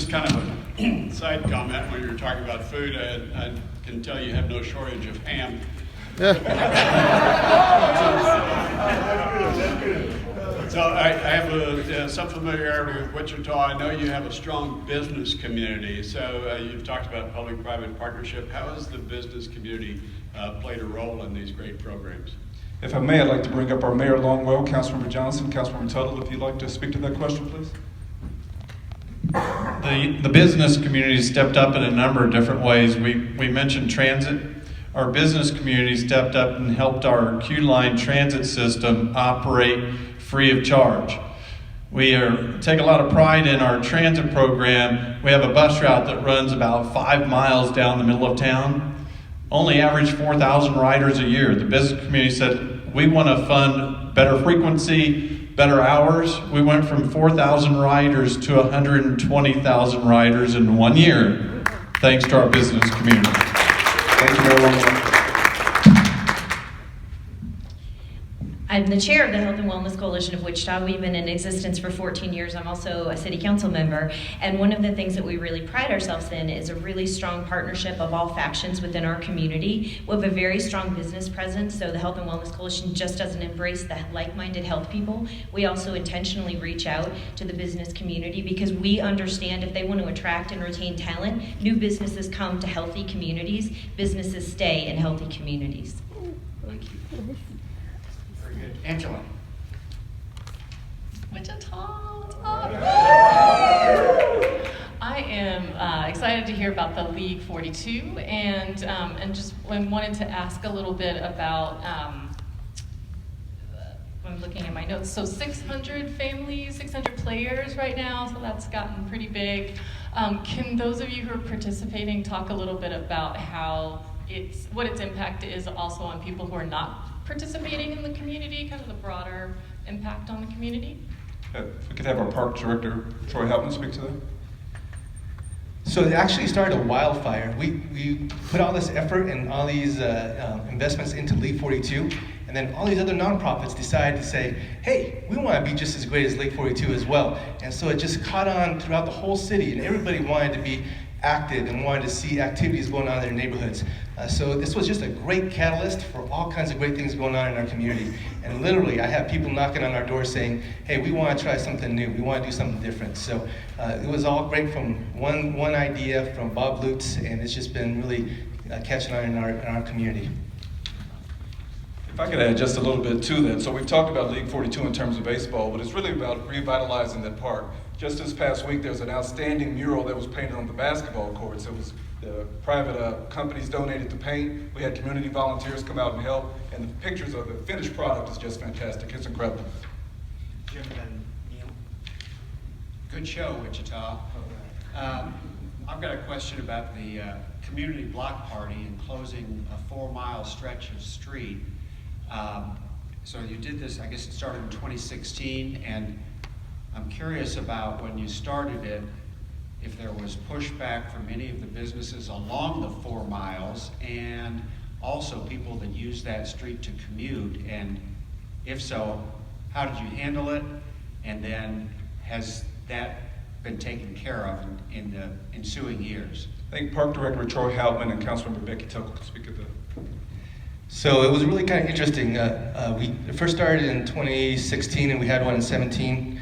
Just kind of a side comment when you were talking about food. I can tell you have no shortage of ham. So I have some familiarity with Wichita. I know you have a strong business community. So you've talked about public-private partnership. How has the business community played a role in these great programs? If I may, I'd like to bring up our Mayor Longwell, Councilmember Johnson, Councilmember Tuttle, if you'd like to speak to that question, please. The business community stepped up in a number of different ways. We mentioned transit. Our business community stepped up and helped our Q Line transit system operate free of charge. We take a lot of pride in our transit program. We have a bus route that runs about 5 miles down the middle of town. Only average 4,000 riders a year. The business community said, we want to fund better frequency, better hours. We went from 4,000 riders to 120,000 riders in 1 year, thanks to our business community. Thank you, Mayor Longwell. I'm the chair of the Health and Wellness Coalition of Wichita. We've been in existence for 14 years. I'm also a city council member. And one of the things that we really pride ourselves in is a really strong partnership of all factions within our community. We have a very strong business presence, so the Health and Wellness Coalition just doesn't embrace the like-minded health people. We also intentionally reach out to the business community because we understand if they want to attract and retain talent, new businesses come to healthy communities, businesses stay in healthy communities. Thank you. Angela. Wichita. I am excited to hear about the League 42 and just wanted to ask a little bit about, I'm looking at my notes, so 600 families, 600 players right now, so that's gotten pretty big. Can those of you who are participating talk a little bit about how what its impact is also on people who are not participating in the community, kind of the broader impact on the community? If we could have our Park Director, Troy Helpman, speak to that. So it actually started a wildfire. We put all this effort and all these investments into League 42, and then all these other nonprofits decided to say, hey, we want to be just as great as League 42 as well. And so it just caught on throughout the whole city, and everybody wanted to be active and wanted to see activities going on in their neighborhoods. So this was just a great catalyst for all kinds of great things going on in our community. And literally, I have people knocking on our door saying, hey, we want to try something new. We want to do something different. So it was all great from one idea from Bob Lutz, and it's just been really catching on in our community. If I could add just a little bit to that. So we've talked about League 42 in terms of baseball, but it's really about revitalizing that park. Just this past week, there's an outstanding mural that was painted on the basketball courts. It was the private companies donated the paint. We had community volunteers come out and help, and the pictures of the finished product is just fantastic. It's incredible. Jim and Neil. Good show, Wichita. I've got a question about the community block party and closing a 4-mile stretch of street. So you did this, I guess it started in 2016, and I'm curious about when you started it, if there was pushback from any of the businesses along the 4 miles, and also people that use that street to commute, and if so, how did you handle it? And then has that been taken care of in the ensuing years? I think Park Director Troy Helpman and Councilmember Becky Tuckle can speak of that. So it was really kind of interesting. We first started in 2016 and we had one in 17.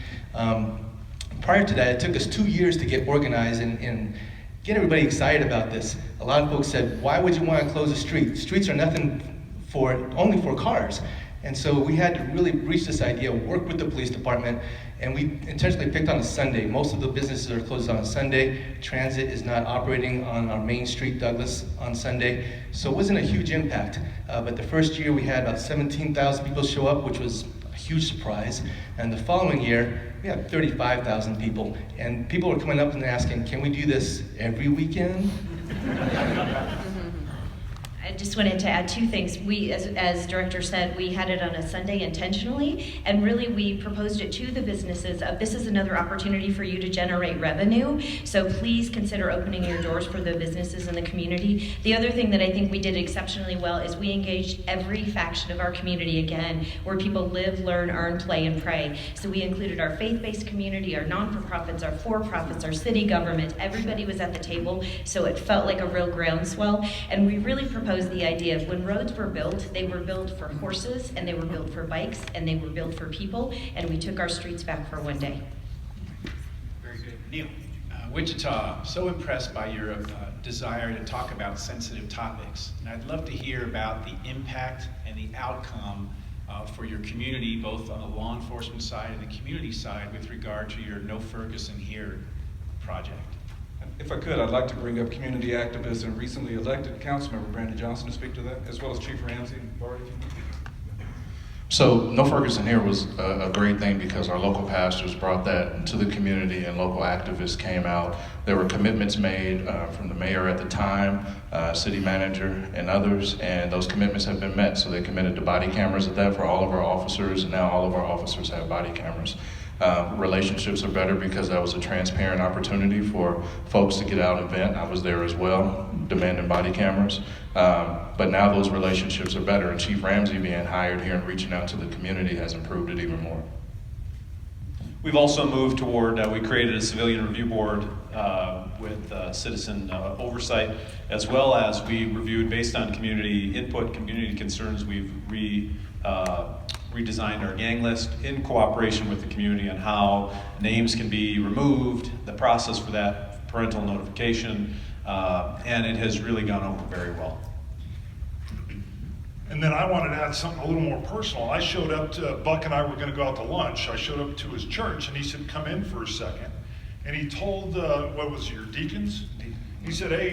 Prior to that, it took us 2 years to get organized and get everybody excited about this. A lot of folks said, why would you want to close a street? Streets are nothing only for cars. And so we had to really reach this idea, work with the police department, and we intentionally picked on a Sunday. Most of the businesses are closed on a Sunday. Transit is not operating on our main street, Douglas, on Sunday. So it wasn't a huge impact. But the first year we had about 17,000 people show up, which was a huge surprise. And the following year, we had 35,000 people. And people were coming up and asking, can we do this every weekend? just wanted to add two things. We, as Director said, we had it on a Sunday intentionally, and really we proposed it to the businesses of this is another opportunity for you to generate revenue, so please consider opening your doors for the businesses in the community. The other thing that I think we did exceptionally well is we engaged every faction of our community again, where people live, learn, earn, play, and pray. So we included our faith-based community, our non-for-profits, our for-profits, our city government. Everybody was at the table, so it felt like a real groundswell. And we really proposed the idea of when roads were built, they were built for horses, and they were built for bikes, and they were built for people, and we took our streets back for one day. Very good. Neil. Wichita, so impressed by your desire to talk about sensitive topics. And I'd love to hear about the impact and the outcome for your community, both on the law enforcement side and the community side, with regard to your No Ferguson Here project. If I could, I'd like to bring up community activist and recently elected Councilmember Brandon Johnson to speak to that, as well as Chief Ramsey. Barry, if you would. So No Ferguson Here was a great thing because our local pastors brought that to the community and local activists came out. There were commitments made from the mayor at the time, city manager and others, and those commitments have been met. So they committed to body cameras at that for all of our officers, and now all of our officers have body cameras. Relationships are better because that was a transparent opportunity for folks to get out and vent. I was there as well, demanding body cameras. But now those relationships are better, and Chief Ramsey being hired here and reaching out to the community has improved it even more. We've also moved toward, we created a civilian review board with citizen oversight, as well as we reviewed, based on community input, community concerns, we've redesigned our gang list in cooperation with the community on how names can be removed, the process for that, parental notification, and it has really gone over very well. And then I wanted to add something a little more personal. I showed up to, Buck and I were going to go out to lunch. I showed up to his church and he said, come in for a second. And he told, what was it, your deacons? He said, hey,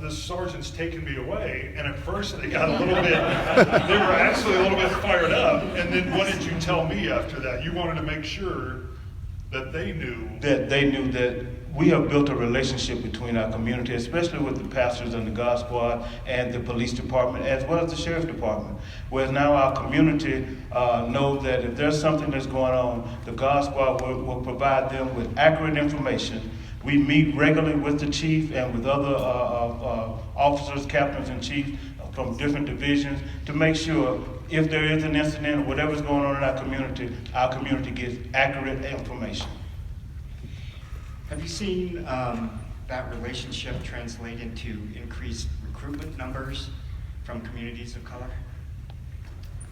this sergeant's taking me away. And at first they got a little bit, they were actually a little bit fired up. And then what did you tell me after that? You wanted to make sure that they knew. That they knew that we have built a relationship between our community, especially with the pastors and the God Squad and the police department, as well as the sheriff's department, where now our community know that if there's something that's going on, the God Squad will provide them with accurate information. We meet regularly with the chief and with other officers, captains, and chiefs from different divisions to make sure if there is an incident or whatever's going on in our community gets accurate information. Have you seen that relationship translate into increased recruitment numbers from communities of color?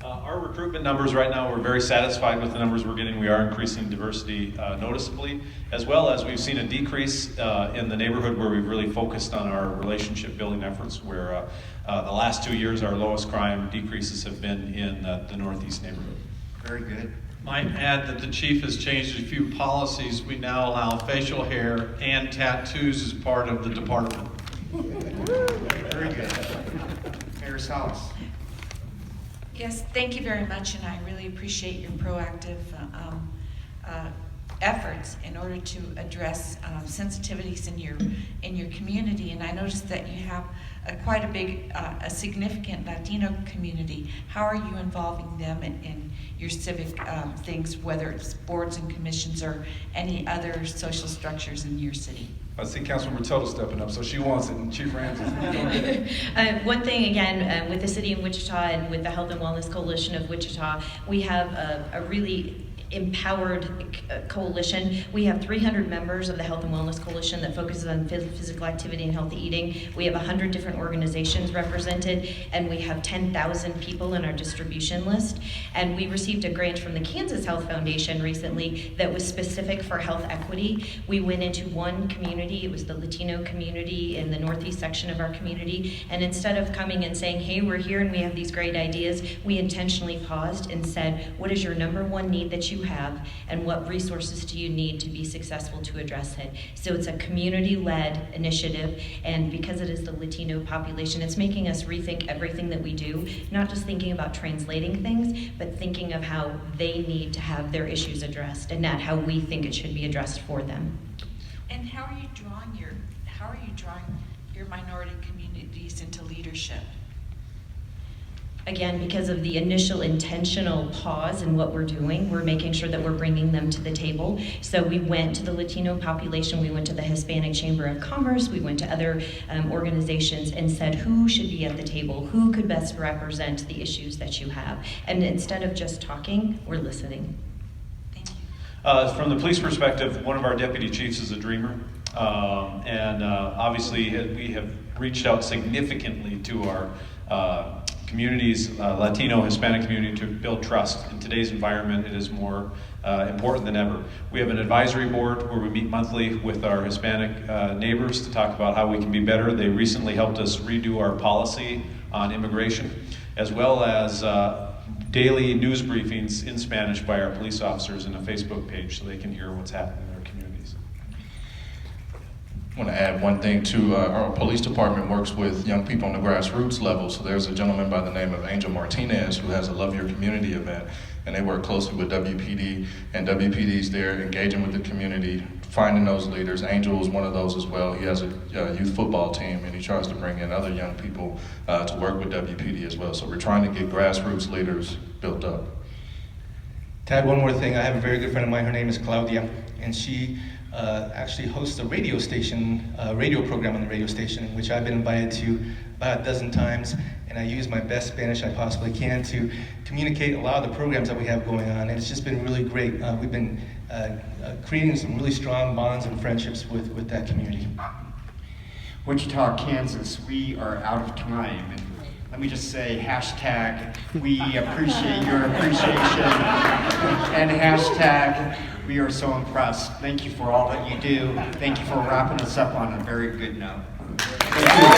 Our recruitment numbers right now, we're very satisfied with the numbers we're getting. We are increasing diversity noticeably, as well as we've seen a decrease in the neighborhood where we've really focused on our relationship building efforts, where the last 2 years our lowest crime decreases have been in the Northeast neighborhood. Very good. Might add that the chief has changed a few policies. We now allow facial hair and tattoos as part of the department. Very good. Mayor Salas. Yes, thank you very much, and I really appreciate your proactive efforts in order to address sensitivities in your community. And I noticed that you have quite a big, a significant Latino community. How are you involving them in your civic things, whether it's boards and commissions or any other social structures in your city? I see Councilmember Tuttle stepping up, so she wants it, and Chief Ramsey. One thing, again, with the city of Wichita and with the Health and Wellness Coalition of Wichita, we have a really empowered coalition. We have 300 members of the Health and Wellness Coalition that focuses on physical activity and healthy eating. We have 100 different organizations represented, and we have 10,000 people in our distribution list. And we received a grant from the Kansas Health Foundation recently that was specific for health equity. We went into one community, it was the Latino community in the northeast section of our community, and instead of coming and saying, hey, we're here and we have these great ideas, we intentionally paused and said, what is your number one need that you have, and what resources do you need to be successful to address it? So it's a community-led initiative, and because it is the Latino population, it's making us rethink everything that we do, not just thinking about translating things, but thinking of how they need to have their issues addressed, and not how we think it should be addressed for them. And how are you drawing your minority communities into leadership? again, because of the initial intentional pause in what we're doing, we're making sure that we're bringing them to the table. So we went to the Latino population, we went to the Hispanic Chamber of Commerce, we went to other organizations and said, who should be at the table? Who could best represent the issues that you have? And instead of just talking, we're listening. Thank you. From the police perspective, one of our deputy chiefs is a dreamer. Obviously we have reached out significantly to our communities, Latino, Hispanic community, to build trust. In today's environment, it is more important than ever. We have an advisory board where we meet monthly with our Hispanic neighbors to talk about how we can be better. They recently helped us redo our policy on immigration, as well as daily news briefings in Spanish by our police officers and a Facebook page so they can hear what's happening in their communities. I want to add one thing too. Our police department works with young people on the grassroots level. So there's a gentleman by the name of Angel Martinez who has a Love Your Community event, and they work closely with WPD, and WPD's there engaging with the community, finding those leaders. Angel is one of those as well. He has a youth football team, and he tries to bring in other young people to work with WPD as well. So we're trying to get grassroots leaders built up. To add one more thing, I have a very good friend of mine. Her name is Claudia, and she actually hosts a radio station, radio program on the radio station, which I've been invited to about a dozen times, and I use my best Spanish I possibly can to communicate a lot of the programs that we have going on, and it's just been really great. We've been creating some really strong bonds and friendships with that community. Wichita, Kansas, we are out of time. And let me just say, hashtag, we appreciate your appreciation, and hashtag, we are so impressed. Thank you for all that you do. Thank you for wrapping us up on a very good note. Thank you.